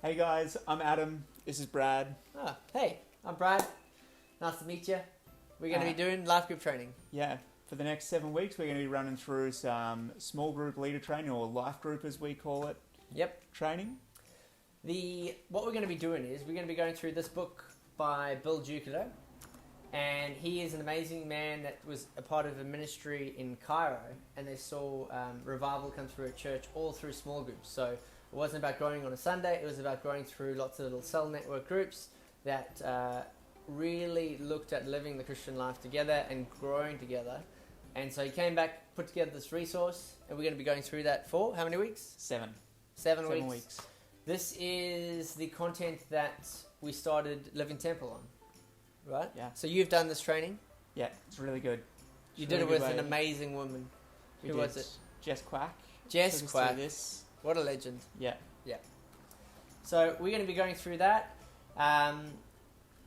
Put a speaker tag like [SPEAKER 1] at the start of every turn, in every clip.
[SPEAKER 1] Hey guys, I'm Adam. This is Brad.
[SPEAKER 2] Hey, I'm Brad. Nice to meet you. We're going to be doing life group training.
[SPEAKER 1] Yeah, for the next 7 weeks, we're going to be running through some small group leader training, or life group as we call it.
[SPEAKER 2] Yep.
[SPEAKER 1] Training.
[SPEAKER 2] What we're going to be doing is we're going to be going through this book by Bill Ducato, and he is an amazing man that was a part of a ministry in Cairo, and they saw revival come through a church all through small groups. So it wasn't about growing on a Sunday, it was about going through lots of little cell network groups that really looked at living the Christian life together and growing together. And so he came back, put together this resource, and we're going to be going through that for how many weeks?
[SPEAKER 1] 7
[SPEAKER 2] weeks. This is the content that we started Living Temple on, right?
[SPEAKER 1] Yeah.
[SPEAKER 2] So you've done this training?
[SPEAKER 1] Yeah, it's really good.
[SPEAKER 2] You did it with an amazing woman. Who was it?
[SPEAKER 1] Jess Quack.
[SPEAKER 2] Jess
[SPEAKER 1] Took us
[SPEAKER 2] Quack.
[SPEAKER 1] through this.
[SPEAKER 2] What a legend.
[SPEAKER 1] Yeah.
[SPEAKER 2] Yeah. So we're going to be going through that.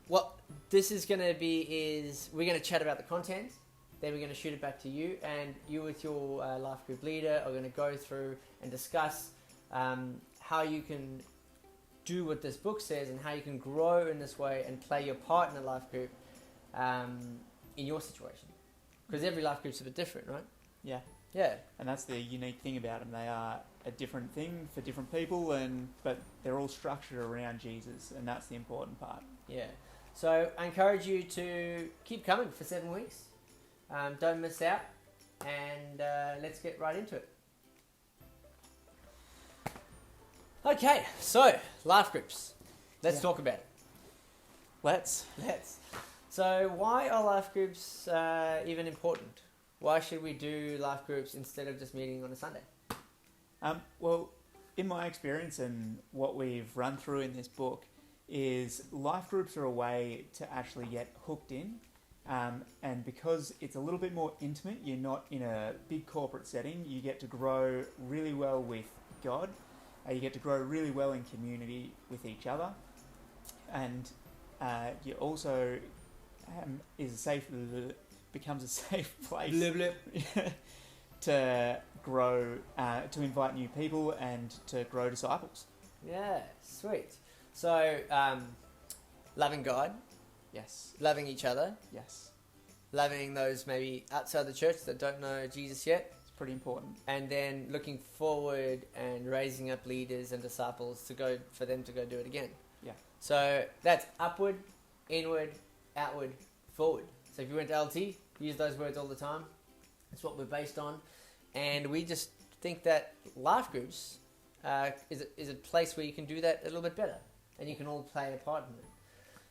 [SPEAKER 2] What this is going to be is we're going to chat about the content, then we're going to shoot it back to you, and you with your life group leader are going to go through and discuss how you can do what this book says and how you can grow in this way and play your part in a life group in your situation. Because every life group's a bit different, right?
[SPEAKER 1] Yeah.
[SPEAKER 2] Yeah.
[SPEAKER 1] And that's the unique thing about them. They are a different thing for different people, but they're all structured around Jesus, and that's the important part.
[SPEAKER 2] Yeah. So I encourage you to keep coming for 7 weeks. Don't miss out, and let's get right into it. Okay, so life groups. Let's talk about it.
[SPEAKER 1] Let's.
[SPEAKER 2] So why are life groups even important? Why should we do life groups instead of just meeting on a Sunday?
[SPEAKER 1] Well, in my experience and what we've run through in this book is life groups are a way to actually get hooked in. And because it's a little bit more intimate, you're not in a big corporate setting, you get to grow really well with God. You get to grow really well in community with each other. And you also becomes a safe place to grow, to invite new people and to grow disciples.
[SPEAKER 2] Yeah, sweet. So, loving God.
[SPEAKER 1] Yes.
[SPEAKER 2] Loving each other.
[SPEAKER 1] Yes.
[SPEAKER 2] Loving those maybe outside the church that don't know Jesus yet.
[SPEAKER 1] It's pretty important.
[SPEAKER 2] And then looking forward and raising up leaders and disciples for them to go do it again.
[SPEAKER 1] Yeah.
[SPEAKER 2] So that's upward, inward, outward, forward. So if you went to LT, use those words all the time. That's what we're based on. And we just think that life groups is a place where you can do that a little bit better. And you can all play a part in it.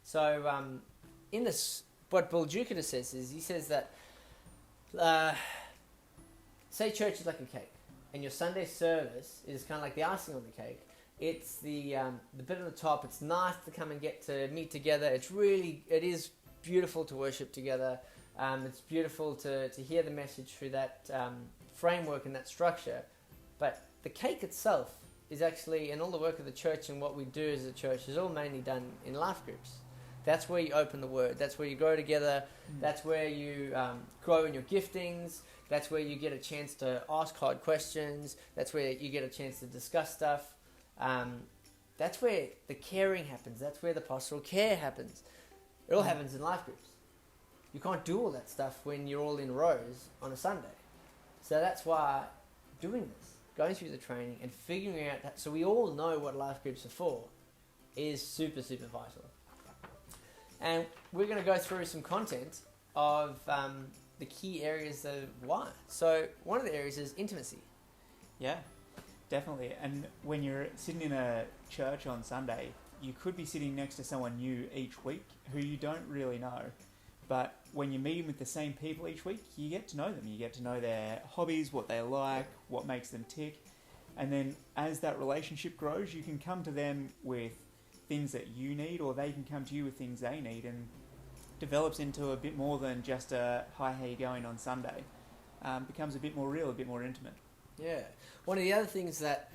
[SPEAKER 2] So in this, what Bill Ducato says is, he says that, say church is like a cake, and your Sunday service is kind of like the icing on the cake. It's the bit on the top. It's nice to come and get to meet together. It is beautiful to worship together. It's beautiful to hear the message through that framework and that structure. But the cake itself is actually, and all the work of the church and what we do as a church is all mainly done in life groups. That's where you open the word. That's where you grow together. That's where you grow in your giftings. That's where you get a chance to ask hard questions. That's where you get a chance to discuss stuff. That's where the caring happens. That's where the pastoral care happens. It all happens in life groups. You can't do all that stuff when you're all in rows on a Sunday. So that's why doing this, going through the training and figuring out that, so we all know what life groups are for, is super, super vital. And we're going to go through some content of the key areas of why. So one of the areas is intimacy.
[SPEAKER 1] Yeah, definitely. And when you're sitting in a church on Sunday, you could be sitting next to someone new each week who you don't really know. But when you're meeting with the same people each week, you get to know them. You get to know their hobbies, what they like, what makes them tick. And then as that relationship grows, you can come to them with things that you need, or they can come to you with things they need, and develops into a bit more than just a hi, how you going on Sunday. Becomes a bit more real, a bit more intimate.
[SPEAKER 2] Yeah. One of the other things that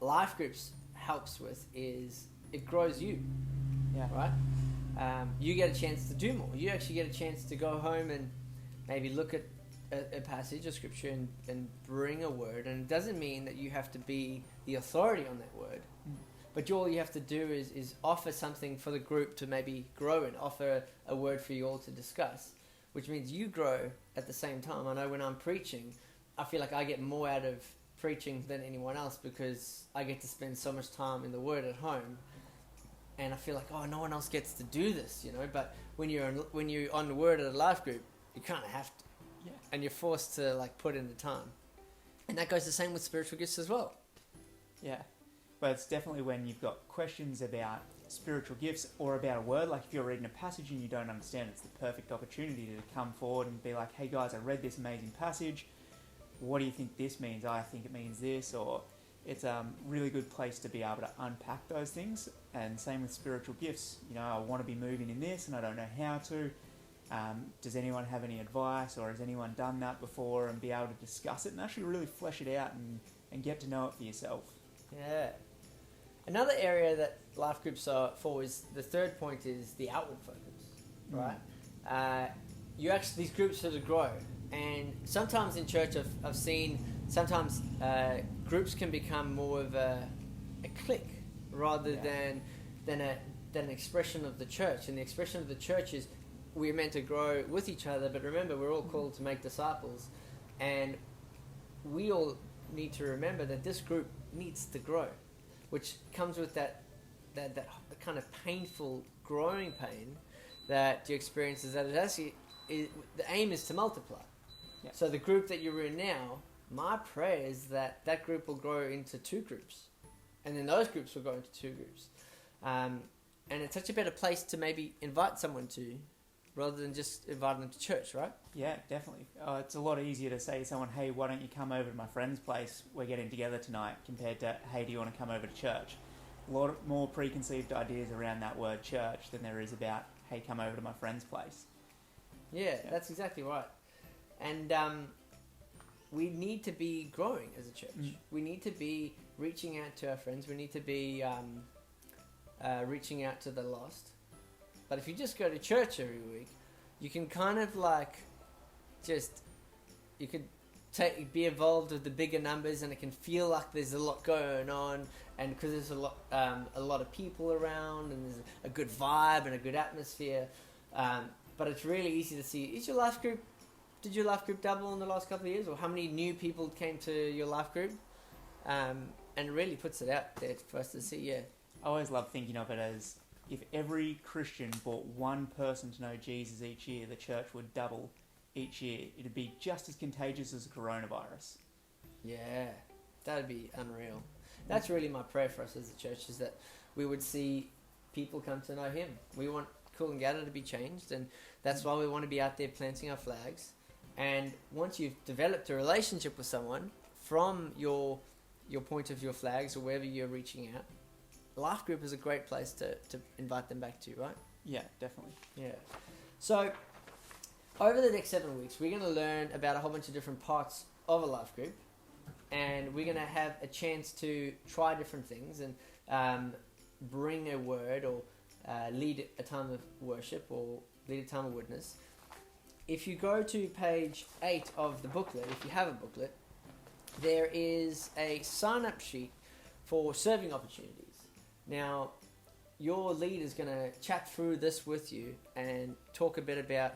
[SPEAKER 2] life groups helps with is it grows you.
[SPEAKER 1] Yeah.
[SPEAKER 2] Right? You get a chance to do more. You actually get a chance to go home and maybe look at a passage of scripture and bring a word. And it doesn't mean that you have to be the authority on that word. But all you have to do is offer something for the group to maybe grow in, offer a word for you all to discuss, which means you grow at the same time. I know when I'm preaching, I feel like I get more out of preaching than anyone else because I get to spend so much time in the Word at home, and I feel like, oh, no one else gets to do this, But when you're on the Word at a life group, you kind of have to, and you're forced to like put in the time, and that goes the same with spiritual gifts as well.
[SPEAKER 1] Yeah, but it's definitely when you've got questions about spiritual gifts or about a word, like if you're reading a passage and you don't understand, it's the perfect opportunity to come forward and be like, hey guys, I read this amazing passage. What do you think this means? I think it means this. Or it's a really good place to be able to unpack those things. And same with spiritual gifts. I want to be moving in this and I don't know how to. Does anyone have any advice, or has anyone done that before, and be able to discuss it and actually really flesh it out and get to know it for yourself.
[SPEAKER 2] Yeah. Another area that life groups are for is, the third point is the outward focus, right? These groups sort of grow. And sometimes in church I've seen sometimes groups can become more of a clique rather than an expression of the church. And the expression of the church is we're meant to grow with each other, but remember, we're all called to make disciples. And we all need to remember that this group needs to grow, which comes with that kind of painful growing pain that you experience, is that it actually the aim is to multiply. Yeah. So the group that you're in now, my prayer is that group will grow into 2 groups, and then those groups will grow into 2 groups. And it's such a better place to maybe invite someone to, rather than just inviting them to church, right? Yeah,
[SPEAKER 1] definitely. It's a lot easier to say to someone, hey, why don't you come over to my friend's place? We're getting together tonight, compared to, hey, do you want to come over to church? A lot more preconceived ideas around that word church than there is about, hey, come over to my friend's place.
[SPEAKER 2] Yeah, that's exactly right. And we need to be growing as a church. We need to be reaching out to our friends. We need to be reaching out to the lost. But if you just go to church every week, you can kind of like you could be involved with the bigger numbers, and it can feel like there's a lot going on, and because there's a lot of people around, and there's a good vibe and a good atmosphere. But it's really easy to see, did your life group double in the last couple of years? Or how many new people came to your life group? And it really puts it out there for us to see, yeah.
[SPEAKER 1] I always love thinking of it as, if every Christian brought one person to know Jesus each year, the church would double each year. It'd be just as contagious as a coronavirus.
[SPEAKER 2] Yeah, that'd be unreal. That's really my prayer for us as a church, is that we would see people come to know Him. We want Coolangatta to be changed, and that's why we want to be out there planting our flags. And once you've developed a relationship with someone from your point of your flags, or wherever you're reaching out, life group is a great place to invite them back to, right?
[SPEAKER 1] Yeah, definitely.
[SPEAKER 2] Yeah. So over the next 7 weeks, we're going to learn about a whole bunch of different parts of a life group, and we're going to have a chance to try different things and bring a word, or lead a time of worship, or lead a time of witness. If you go to page 8 of the booklet, if you have a booklet, there is a sign-up sheet for serving opportunities. Now, your lead is going to chat through this with you and talk a bit about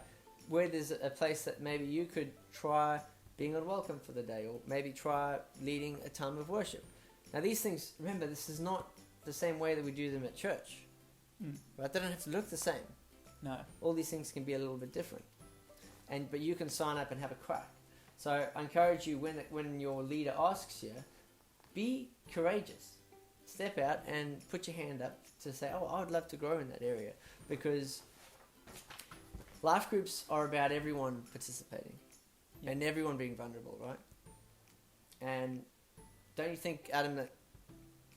[SPEAKER 2] where there's a place that maybe you could try being on welcome for the day, or maybe try leading a time of worship. Now, these things, remember, this is not the same way that we do them at church. Right? They don't have to look the same.
[SPEAKER 1] No.
[SPEAKER 2] All these things can be a little bit different. But you can sign up and have a crack. So I encourage you, when your leader asks you, be courageous. Step out and put your hand up to say, oh, I would love to grow in that area. Because life groups are about everyone participating. Yep. And everyone being vulnerable, right? And don't you think, Adam, that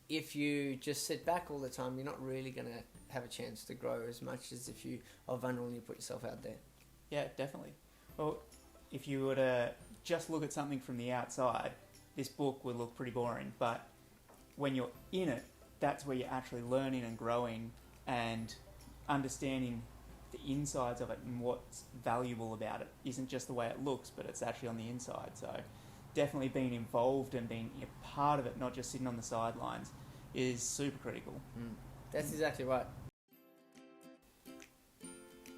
[SPEAKER 2] if you just sit back all the time, you're not really going to have a chance to grow as much as if you are vulnerable and you put yourself out there?
[SPEAKER 1] Yeah, definitely. Well, if you were to just look at something from the outside, this book would look pretty boring. But when you're in it, that's where you're actually learning and growing and understanding the insides of it, and what's valuable about it isn't just the way it looks, but it's actually on the inside. So definitely being involved and being a part of it, not just sitting on the sidelines. is super critical.
[SPEAKER 2] That's exactly right.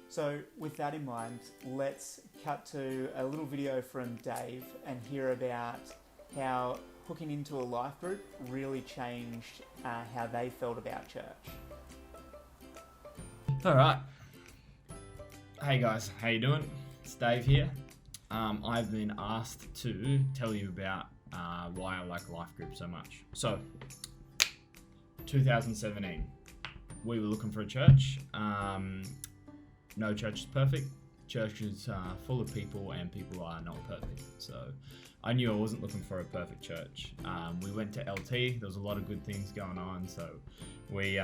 [SPEAKER 1] So with that in mind, let's cut to a little video from Dave and hear about how hooking into a life group really changed how they felt about church.
[SPEAKER 3] All right. Hey guys, how you doing? It's Dave here. I've been asked to tell you about why I like life groups so much. So, 2017, we were looking for a church. No church is perfect. Church is full of people, and people are not perfect. So I knew I wasn't looking for a perfect church. We went to LT. There was a lot of good things going on, so we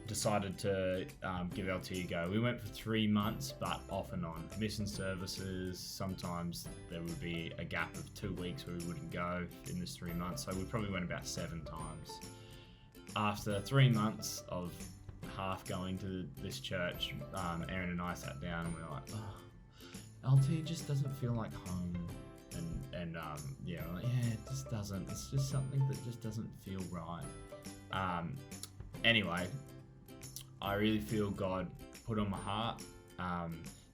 [SPEAKER 3] decided to give LT a go. We went for 3 months, but off and on. Missing services. Sometimes there would be a gap of 2 weeks where we wouldn't go in this 3 months. So we probably went about 7 times. After 3 months of half going to this church, Aaron and I sat down and we were like, oh, LT just doesn't feel like home. And it just doesn't. It's just something that just doesn't feel right. Anyway, I really feel God put on my heart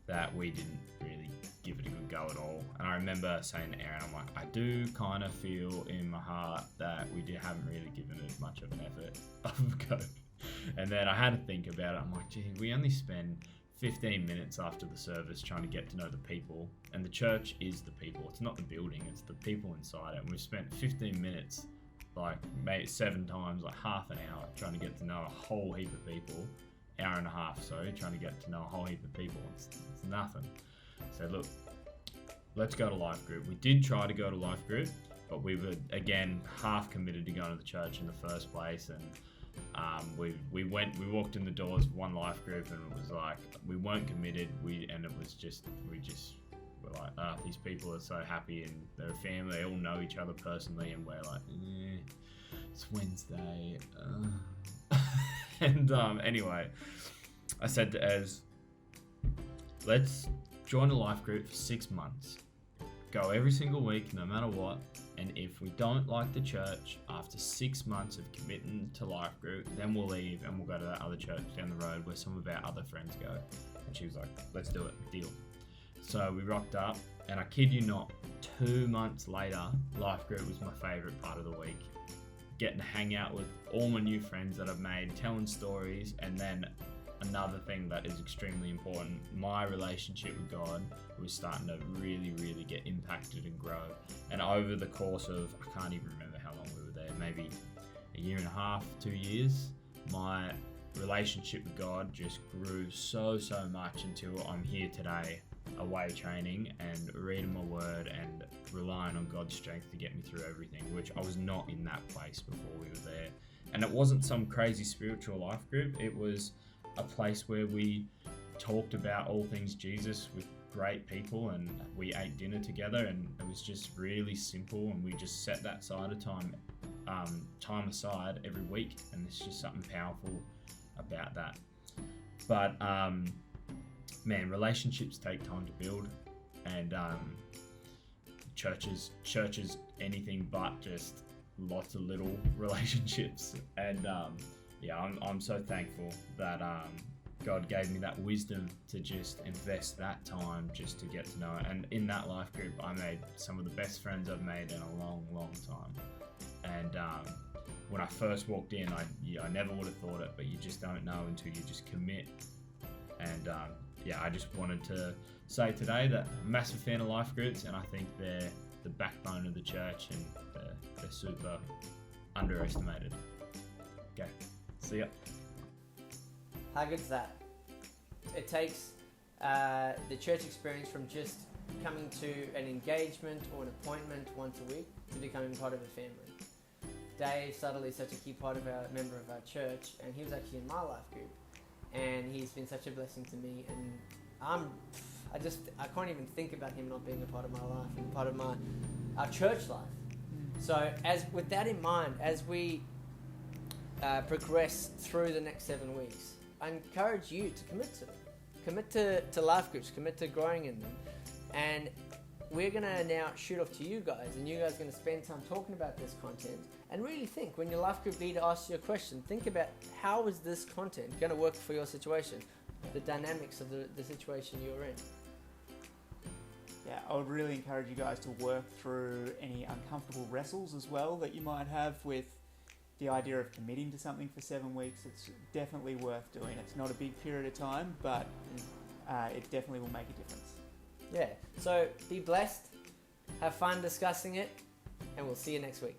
[SPEAKER 3] that we didn't really give it a good go at all. And I remember saying to Aaron, I'm like, I do kind of feel in my heart that we haven't really given it much of an effort of a go. And then I had to think about it. I'm like, gee, we only spend 15 minutes after the service trying to get to know the people. And the church is the people. It's not the building, it's the people inside it. And we've spent 15 minutes, like maybe 7 times, like half an hour, trying to get to know a whole heap of people. Hour and a half, sorry, trying to get to know a whole heap of people. It's nothing. So look, let's go to life group. We did try to go to life group, but we were, again, half committed to going to the church in the first place. And we walked in the doors of one life group, and it was like, we weren't committed. We were like, these people are so happy, and they're a family. They all know each other personally, and we're like, it's Wednesday. And anyway, I said to Ez, let's join a life group for 6 months. Go every single week, no matter what. And if we don't like the church after 6 months of committing to life group, then we'll leave and we'll go to that other church down the road where some of our other friends go. And she was like, let's do it, deal. So we rocked up, and I kid you not, 2 months later, life group was my favourite part of the week. Getting to hang out with all my new friends that I've made, telling stories, and then another thing that is extremely important, my relationship with God was starting to really, really get impacted and grow. And over the course of, I can't even remember how long we were there, maybe a year and a half, 2 years, my relationship with God just grew so much until I'm here today, away training and reading my word and relying on God's strength to get me through everything, which I was not in that place before we were there. And it wasn't some crazy spiritual life group. It was a place where we talked about all things Jesus with great people, and we ate dinner together, and it was just really simple, and we just set that side of time aside every week, and there's just something powerful about that. But man, relationships take time to build, and churches anything but just lots of little relationships. And I'm so thankful that God gave me that wisdom to just invest that time just to get to know it. And in that life group, I made some of the best friends I've made in a long time. And when I first walked in, I never would have thought it, but you just don't know until you just commit. And I just wanted to say today that I'm a massive fan of life groups, and I think they're the backbone of the church, and they're super underestimated. Okay, see ya.
[SPEAKER 2] How good's that? It takes the church experience from just coming to an engagement or an appointment once a week to becoming part of a family. Dave Sutherland is such a key member of our church, and he was actually in my life group, and he's been such a blessing to me, and I can't even think about him not being a part of my life and part of our church life. So with that in mind, as we progress through the next 7 weeks, I encourage you to commit to them. Commit to life groups, commit to growing in them. And we're going to now shoot off to you guys, and you guys are going to spend time talking about this content, and really think, when your life group leader asks you a question, think about how is this content going to work for your situation, the dynamics of the situation you're in.
[SPEAKER 1] Yeah, I would really encourage you guys to work through any uncomfortable wrestles as well that you might have with the idea of committing to something for 7 weeks. It's definitely worth doing. It's not a big period of time, but it definitely will make a difference.
[SPEAKER 2] Yeah, so be blessed, have fun discussing it, and we'll see you next week.